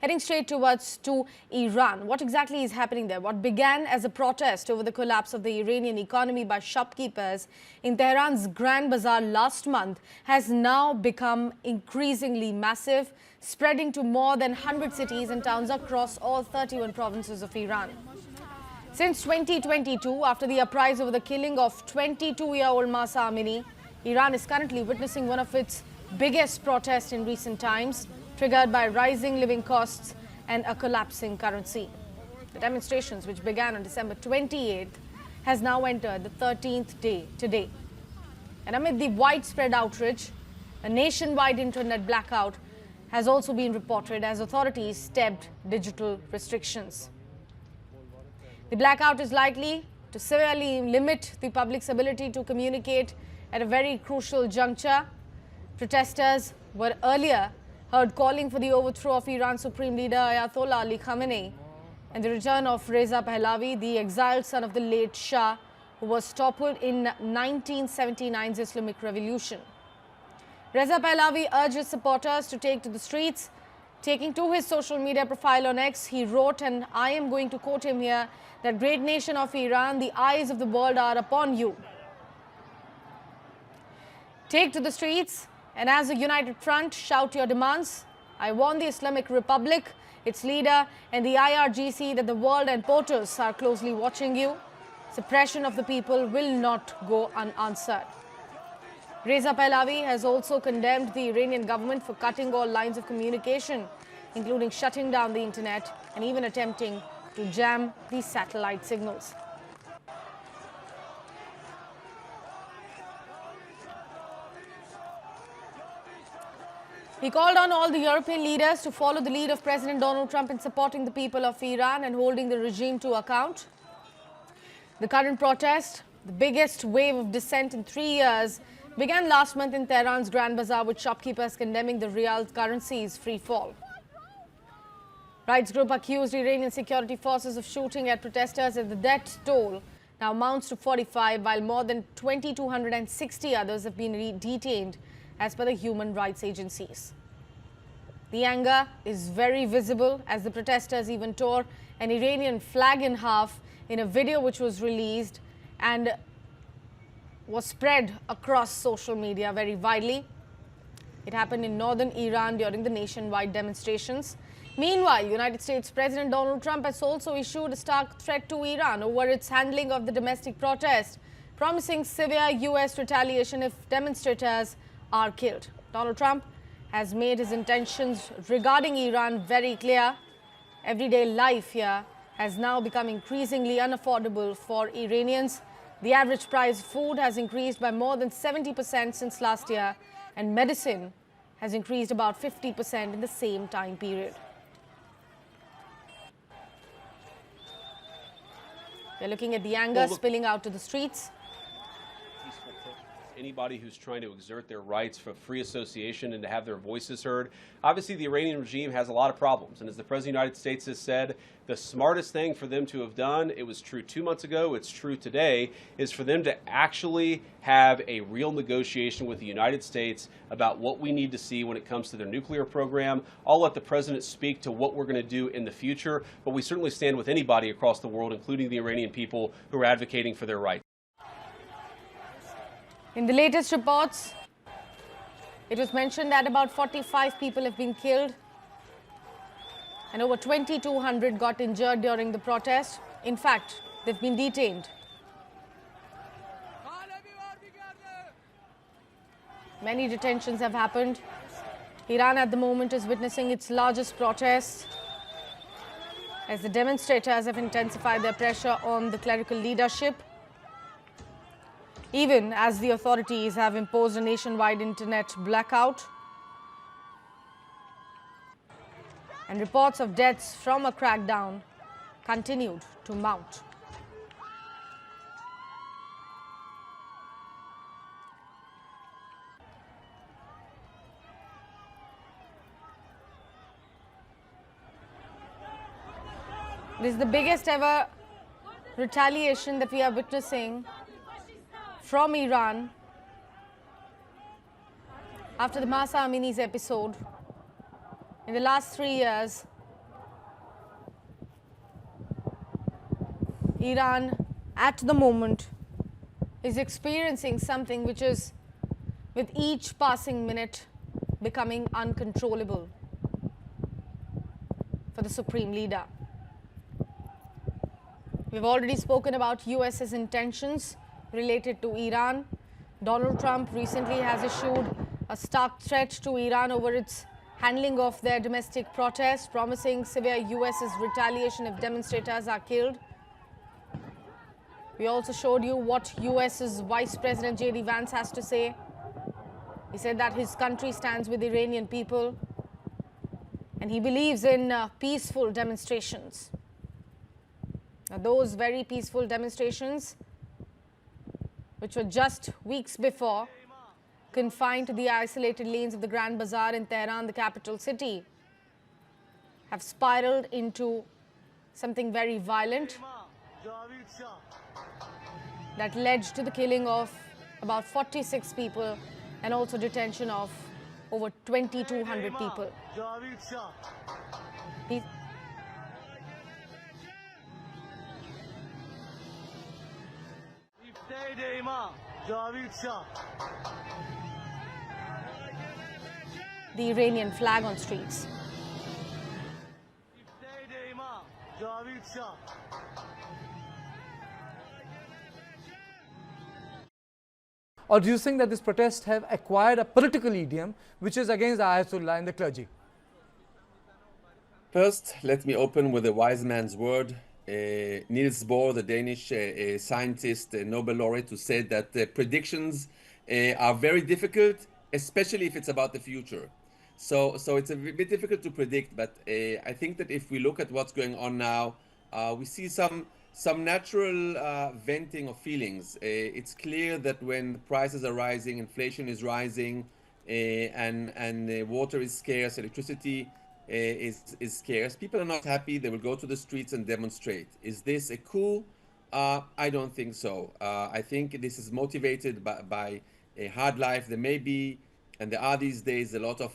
Heading straight to Iran. What exactly is happening there? What began as a protest over the collapse of the Iranian economy by shopkeepers in Tehran's Grand Bazaar last month has now become increasingly massive, spreading to more than 100 cities and towns across all 31 provinces of Iran. Since 2022, after the uprising over the killing of 22-year-old Mahsa Amini, Iran is currently witnessing one of its biggest protests in recent times, triggered by rising living costs and a collapsing currency. The demonstrations, which began on December 28th, has now entered the 13th day today. And amid the widespread outrage, a nationwide internet blackout has also been reported as authorities stepped digital restrictions. The blackout is likely to severely limit the public's ability to communicate at a very crucial juncture. Protesters were earlier heard calling for the overthrow of Iran's Supreme Leader Ayatollah Ali Khamenei and the return of Reza Pahlavi, the exiled son of the late Shah, who was toppled in 1979's Islamic Revolution. Reza Pahlavi urged his supporters to take to the streets. Taking to his social media profile on X, he wrote, and I am going to quote him here, that great nation of Iran, the eyes of the world are upon you. Take to the streets and as a united front, shout your demands. I warn the Islamic Republic, its leader and the IRGC that the world and POTUS are closely watching you. Suppression of the people will not go unanswered. Reza Pahlavi has also condemned the Iranian government for cutting all lines of communication, including shutting down the internet and even attempting to jam the satellite signals. He called on all the European leaders to follow the lead of President Donald Trump in supporting the people of Iran and holding the regime to account. The current protest, the biggest wave of dissent in 3 years, began last month in Tehran's Grand Bazaar with shopkeepers condemning the rial's currency's free fall. Rights group accused Iranian security forces of shooting at protesters as the death toll now amounts to 45, while more than 2,260 others have been detained as per the human rights agencies. The anger is very visible as the protesters even tore an Iranian flag in half in a video which was released and was spread across social media very widely. It happened in northern Iran during the nationwide demonstrations. Meanwhile, United States President Donald Trump has also issued a stark threat to Iran over its handling of the domestic protest, promising severe U.S. retaliation if demonstrators are killed. Donald Trump has made his intentions regarding Iran very clear. Everyday life here has now become increasingly unaffordable for Iranians. The average price of food has increased by more than 70% since last year, and medicine has increased about 50% in the same time period. We're looking at the anger spilling out to the streets. Anybody who's trying to exert their rights for free association and to have their voices heard. Obviously, the Iranian regime has a lot of problems. And as the President of the United States has said, the smartest thing for them to have done, it was true 2 months ago, it's true today, is for them to actually have a real negotiation with the United States about what we need to see when it comes to their nuclear program. I'll let the President speak to what we're going to do in the future, but we certainly stand with anybody across the world, including the Iranian people who are advocating for their rights. In the latest reports, it was mentioned that about 45 people have been killed and over 2,200 got injured during the protest. In fact, they've been detained. Many detentions have happened. Iran at the moment is witnessing its largest protest as the demonstrators have intensified their pressure on the clerical leadership, even as the authorities have imposed a nationwide internet blackout. And reports of deaths from a crackdown continued to mount. This is the biggest ever retaliation that we are witnessing from Iran after the Mahsa Amini's episode. In the last 3 years, Iran at the moment is experiencing something which is, with each passing minute, becoming uncontrollable for the supreme leader. We've already spoken about US's intentions related to Iran. Donald Trump recently has issued a stark threat to Iran over its handling of their domestic protests, promising severe US's retaliation if demonstrators are killed. We also showed you what US's Vice President J.D. Vance has to say. He said that his country stands with the Iranian people and he believes in peaceful demonstrations. Now, those very peaceful demonstrations, which were just weeks before confined to the isolated lanes of the Grand Bazaar in Tehran, the capital city, have spiraled into something very violent that led to the killing of about 46 people and also detention of over 2,200 people. The Iranian flag on streets. Or do you think that these protests have acquired a political idiom which is against the Ayatollah and the clergy? First, let me open with a wise man's word. Niels Bohr, the Danish scientist, Nobel laureate, who said that predictions are very difficult, especially if it's about the future. So it's a bit difficult to predict, but I think that if we look at what's going on now, we see some natural venting of feelings. It's clear that when prices are rising, inflation is rising, and water is scarce, electricity is scarce, people are not happy. They will go to the streets and demonstrate. Is this a coup? I don't think so. I think this is motivated by a hard life. There may be, and there are these days, a lot of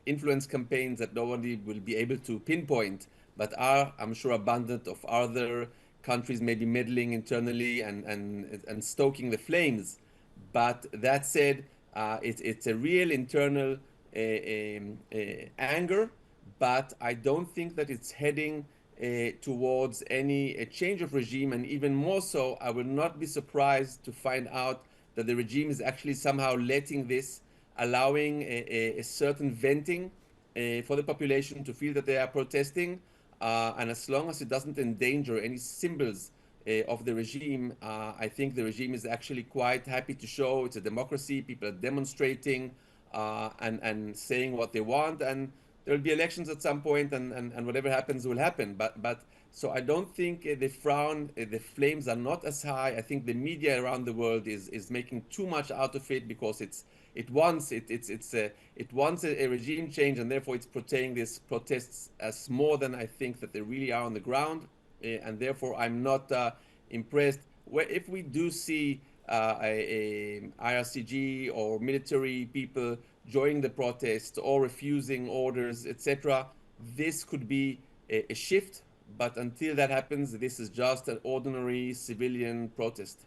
influence campaigns that nobody will be able to pinpoint, but are, I'm sure, abundant of other countries maybe meddling internally and stoking the flames. But that said, it's a real internal anger, but I don't think that it's heading towards any change of regime. And even more so, I will not be surprised to find out that the regime is actually somehow letting this, allowing a certain venting for the population to feel that they are protesting. And as long as it doesn't endanger any symbols of the regime, I think the regime is actually quite happy to show it's a democracy. People are demonstrating and saying what they want, and there will be elections at some point, and whatever happens will happen. But so I don't think the flames are not as high. I think the media around the world is making too much out of it because it wants a regime change, and therefore it's portraying these protests as more than I think that they really are on the ground, and therefore I'm not impressed. If we do see a IRCG or military people joining the protests or refusing orders, etc., this could be a shift. But until that happens, this is just an ordinary civilian protest.